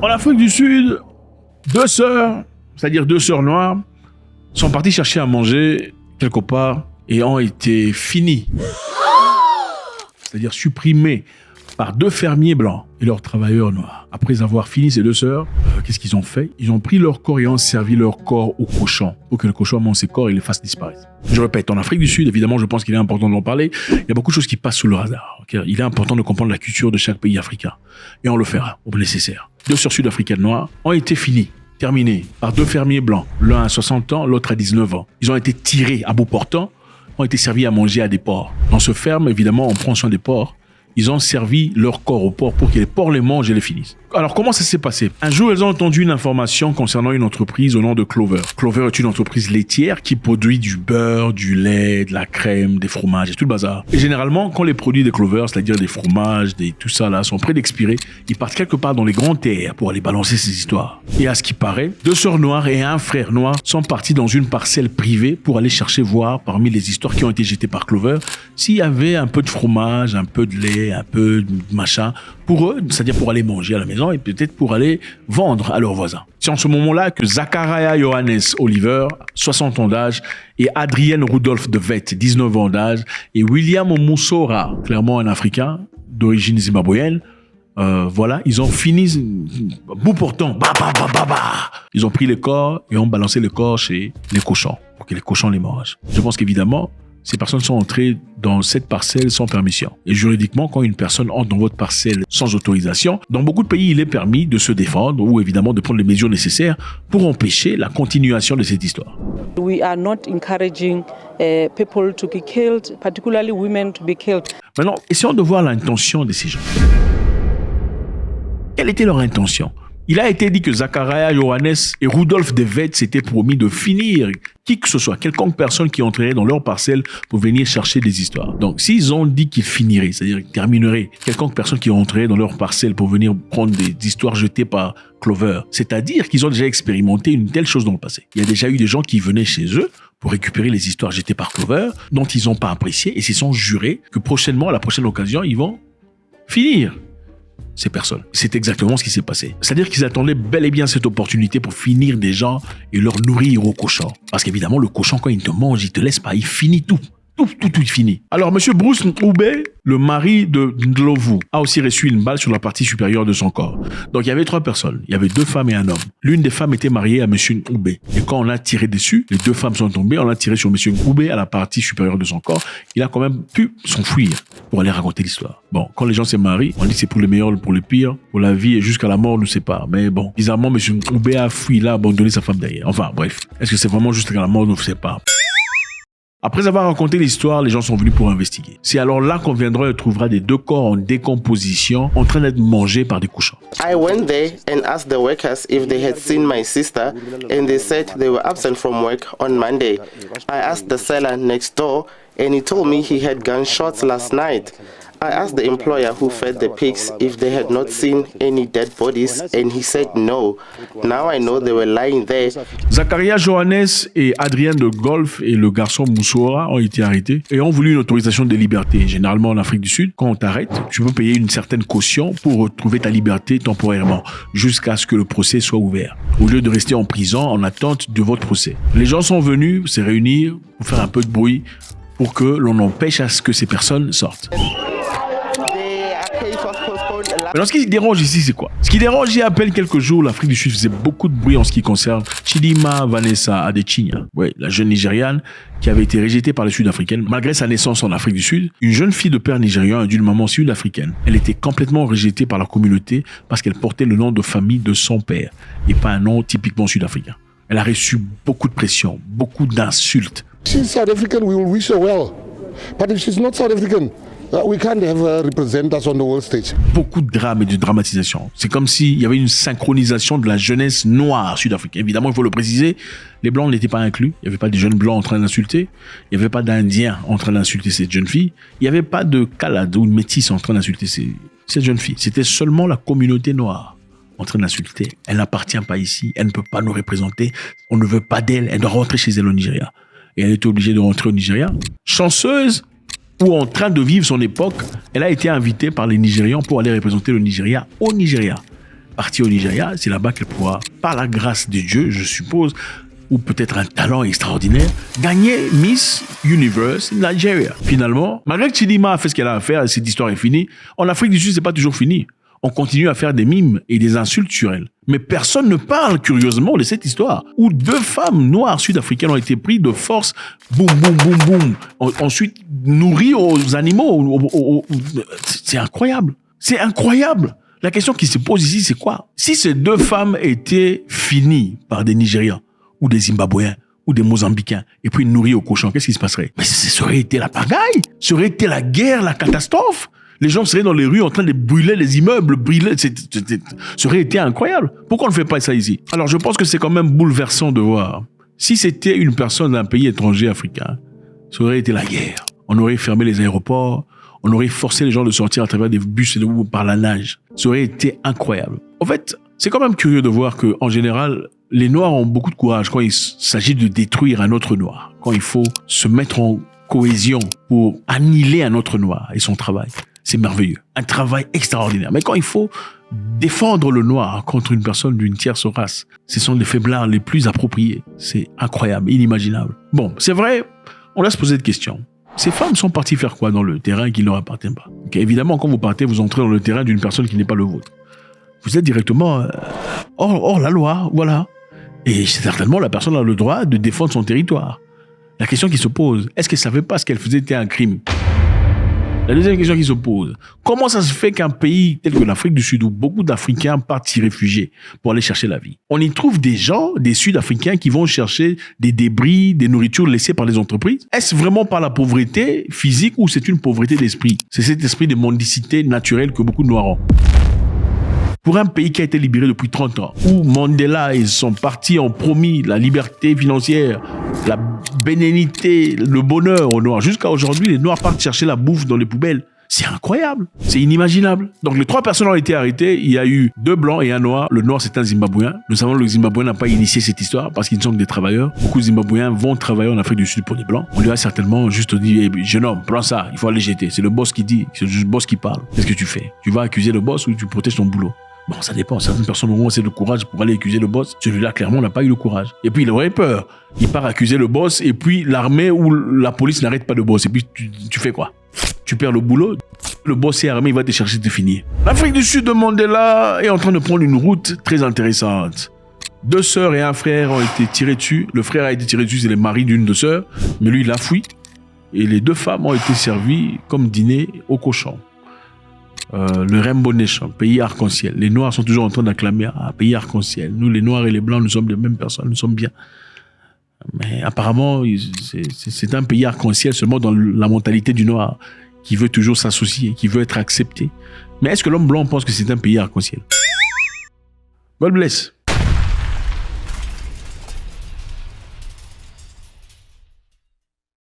En Afrique du Sud, deux sœurs, c'est-à-dire deux sœurs noires, sont parties chercher à manger quelque part et ont été finies, c'est-à-dire supprimées par deux fermiers blancs et leurs travailleurs noirs. Après avoir fini ces deux sœurs, qu'est-ce qu'ils ont fait? Ils ont pris leur corps et ont servi leur corps au cochon pour que le cochon mange ses corps et les fasse disparaître. Je répète, en Afrique du Sud, évidemment, je pense qu'il est important d'en parler. Il y a beaucoup de choses qui passent sous le radar. Okay? Il est important de comprendre la culture de chaque pays africain. Et on le fera au nécessaire. Deux sœurs sud-africaines noires ont été finies, terminées par deux fermiers blancs. L'un à 60 ans, l'autre à 19 ans. Ils ont été tirés à bout portant, ont été servis à manger à des porcs. Dans ce ferme, évidemment, on prend soin des porcs. Ils ont servi leur corps aux porcs pour que les porcs les mangent et les finissent. Alors, comment ça s'est passé? Un jour, ils ont entendu une information concernant une entreprise au nom de Clover. Clover est une entreprise laitière qui produit du beurre, du lait, de la crème, des fromages et tout le bazar. Et généralement, quand les produits de Clover, c'est-à-dire des fromages, tout ça là, sont près d'expirer, ils partent quelque part dans les grandes terres pour aller balancer ces histoires. Et à ce qui paraît, deux sœurs noires et un frère noir sont partis dans une parcelle privée pour aller chercher voir, parmi les histoires qui ont été jetées par Clover, s'il y avait un peu de fromage, un peu de lait, un peu de machin, pour eux, c'est-à-dire pour aller manger à la maison et peut-être pour aller vendre à leurs voisins. C'est en ce moment-là que Zachariah Johannes Oliver, 60 ans d'âge, et Adrienne Rudolph de Vet, 19 ans d'âge, et William Moussora, clairement un Africain d'origine zimbabwéenne, voilà, ils ont fini bout portant, ils ont pris les corps et ont balancé les corps chez les cochons, pour que les cochons les mangent. Je pense qu'évidemment, ces personnes sont entrées dans cette parcelle sans permission. Et juridiquement, quand une personne entre dans votre parcelle sans autorisation, dans beaucoup de pays, il est permis de se défendre ou évidemment de prendre les mesures nécessaires pour empêcher la continuation de cette histoire. We are not encouraging people to be killed, particularly women to be killed. Maintenant, essayons de voir l'intention de ces gens. Quelle était leur intention? Il a été dit que Zachariah Johannes et Rudolph de Vet s'étaient promis de finir qui que ce soit, quelconque personne qui entrerait dans leur parcelle pour venir chercher des histoires. Donc, s'ils ont dit qu'ils finiraient, c'est-à-dire qu'ils termineraient, quelconque personne qui entrerait dans leur parcelle pour venir prendre des histoires jetées par Clover, c'est-à-dire qu'ils ont déjà expérimenté une telle chose dans le passé. Il y a déjà eu des gens qui venaient chez eux pour récupérer les histoires jetées par Clover, dont ils n'ont pas apprécié et se sont jurés que prochainement, à la prochaine occasion, ils vont finir ces personnes. C'est exactement ce qui s'est passé. C'est-à-dire qu'ils attendaient bel et bien cette opportunité pour finir des gens et leur nourrir au cochon. Parce qu'évidemment, le cochon, quand il te mange, il te laisse pas, il finit tout. Tout finit. Alors, monsieur Bruce Nkoubé, le mari de Ndlovu, a aussi reçu une balle sur la partie supérieure de son corps. Donc, il y avait 3 personnes. Il y avait 2 femmes et un homme. L'une des femmes était mariée à monsieur Nkoubé. Et quand on a tiré dessus, les 2 femmes sont tombées. On a tiré sur monsieur Nkoubé à la partie supérieure de son corps. Il a quand même pu s'enfuir pour aller raconter l'histoire. Bon, quand les gens se marient, on dit que c'est pour le meilleur ou pour le pire, pour la vie et jusqu'à la mort, on nous sépare. Mais bon, bizarrement, monsieur Nkoubé a fui, il a abandonné sa femme derrière. Enfin, bref. Est-ce que c'est vraiment jusqu'à la mort, on nous sépare? Après avoir raconté l'histoire, les gens sont venus pour investiguer. C'est alors là qu'on viendra et trouvera des 2 corps en décomposition en train d'être mangés par des cochons. I went there and asked the workers if they had seen my sister and they said they were absent from work on Monday. I asked the seller next door and he told me he had gunshots last night. I asked the employer who fed the pigs if they had not seen any dead bodies and he said no. Now I know they were lying there. Zachariah Johannes et Adrien de Golf et le garçon Moussora ont été arrêtés et ont voulu une autorisation de liberté. Généralement en Afrique du Sud, quand on t'arrête, tu peux payer une certaine caution pour retrouver ta liberté temporairement jusqu'à ce que le procès soit ouvert. Au lieu de rester en prison en attente de votre procès. Les gens sont venus se réunir pour faire un peu de bruit pour que l'on empêche à ce que ces personnes sortent. Alors, ce qui dérange ici, c'est quoi? Ce qui dérange, il y a à peine quelques jours, l'Afrique du Sud faisait beaucoup de bruit en ce qui concerne Chidima Vanessa Adesina, la jeune Nigériane qui avait été rejetée par les Sud-Africaines malgré sa naissance en Afrique du Sud. Une jeune fille de père nigérian et d'une maman sud-africaine. Elle était complètement rejetée par la communauté parce qu'elle portait le nom de famille de son père et pas un nom typiquement sud-africain. Elle a reçu beaucoup de pression, beaucoup d'insultes. She's South African, we will wish her well. But if she's not South African, we can't have her represent us on the world stage. Beaucoup de drames et de dramatisation. C'est comme s'il y avait une synchronisation de la jeunesse noire sud-africaine. Évidemment, il faut le préciser, les Blancs n'étaient pas inclus. Il n'y avait pas de jeunes Blancs en train d'insulter. Il n'y avait pas d'Indiens en train d'insulter cette jeune fille. Il n'y avait pas de Kalad ou de Métis en train d'insulter cette jeune fille. C'était seulement la communauté noire en train d'insulter. Elle n'appartient pas ici. Elle ne peut pas nous représenter. On ne veut pas d'elle. Elle doit rentrer chez elle au Nigeria. Et elle était obligée de rentrer au Nigeria. Chanceuse, ou en train de vivre son époque, elle a été invitée par les Nigérians pour aller représenter le Nigeria au Nigeria. partir au Nigeria, c'est là-bas qu'elle pourra, par la grâce de Dieu, je suppose, ou peut-être un talent extraordinaire, gagner Miss Universe Nigeria. Finalement, malgré que Chidinma a fait ce qu'elle a à faire et cette histoire est finie, en Afrique du Sud, c'est pas toujours fini. On continue à faire des mimes et des insultes sur elle. Mais personne ne parle, curieusement, de cette histoire où 2 femmes noires sud-africaines ont été prises de force, boum, boum, boum, boum, ensuite nourries aux animaux. C'est incroyable. C'est incroyable. La question qui se pose ici, c'est quoi? Si ces 2 femmes étaient finies par des Nigérians, ou des Zimbabwéens, ou des Mozambicains, et puis nourries aux cochons, qu'est-ce qui se passerait? Mais ça aurait été la pagaille. Ça aurait été la guerre, la catastrophe. Les gens seraient dans les rues en train de brûler les immeubles, ça aurait été incroyable. Pourquoi on ne fait pas ça ici? Alors je pense que c'est quand même bouleversant de voir. Si c'était une personne d'un pays étranger africain, ça aurait été la guerre. On aurait fermé les aéroports, on aurait forcé les gens de sortir à travers des bus ou par la nage. Ça aurait été incroyable. En fait, c'est quand même curieux de voir qu'en général, les Noirs ont beaucoup de courage quand il s'agit de détruire un autre Noir, quand il faut se mettre en cohésion pour annihiler un autre Noir et son travail. C'est merveilleux. Un travail extraordinaire. Mais quand il faut défendre le Noir contre une personne d'une tierce race, ce sont les faiblards les plus appropriés. C'est incroyable, inimaginable. Bon, c'est vrai, on laisse poser de questions. Ces femmes sont parties faire quoi dans le terrain qui ne leur appartient pas? Okay, évidemment, quand vous partez, vous entrez dans le terrain d'une personne qui n'est pas le vôtre. Vous êtes directement hors la loi, voilà. Et certainement, la personne a le droit de défendre son territoire. La question qui se pose, est-ce qu'elle ne savait pas ce qu'elle faisait était un crime? La deuxième question qui se pose, comment ça se fait qu'un pays tel que l'Afrique du Sud, où beaucoup d'Africains partent s'y réfugier pour aller chercher la vie, on y trouve des gens, des Sud-Africains qui vont chercher des débris, des nourritures laissées par les entreprises? Est-ce vraiment par la pauvreté physique ou c'est une pauvreté d'esprit? C'est cet esprit de mendicité naturelle que beaucoup de Noirs ont. Pour un pays qui a été libéré depuis 30 ans, où Mandela et son parti ont promis la liberté financière, la bénédicité, le bonheur aux Noirs, jusqu'à aujourd'hui, les Noirs partent chercher la bouffe dans les poubelles. C'est incroyable, c'est inimaginable. Donc les 3 personnes ont été arrêtées, il y a eu 2 Blancs et un Noir. Le Noir, c'est un Zimbabwéen. Nous savons que le Zimbabwéen n'a pas initié cette histoire parce qu'ils sont des travailleurs. Beaucoup de Zimbabwéens vont travailler en Afrique du Sud pour les Blancs. On lui a certainement juste dit, hey, jeune homme, prends ça, il faut aller jeter. C'est le boss qui dit, c'est le boss qui parle. Qu'est-ce que tu fais? Tu vas accuser le boss ou tu protèges ton boulot? Bon, ça dépend. Certaines personnes auront assez de courage pour aller accuser le boss. Celui-là, clairement, n'a pas eu le courage. Et puis, il aurait peur. Il part accuser le boss et puis l'armée ou la police n'arrête pas le boss. Et puis, tu fais quoi? Tu perds le boulot. Le boss est armé, il va te chercher de finir. L'Afrique du Sud de Mandela est en train de prendre une route très intéressante. 2 sœurs et un frère ont été tirés dessus. Le frère a été tiré dessus, c'est le mari d'une de sœurs. Mais lui, il a fui. Et les 2 femmes ont été servies comme dîner au cochon. Le Rainbow Nation, pays arc-en-ciel. Les Noirs sont toujours en train d'acclamer pays arc-en-ciel. Nous, les Noirs et les Blancs, nous sommes les mêmes personnes, nous sommes bien. Mais apparemment, c'est un pays arc-en-ciel seulement dans la mentalité du Noir, qui veut toujours s'associer, qui veut être accepté. Mais est-ce que l'homme blanc pense que c'est un pays arc-en-ciel? God bless.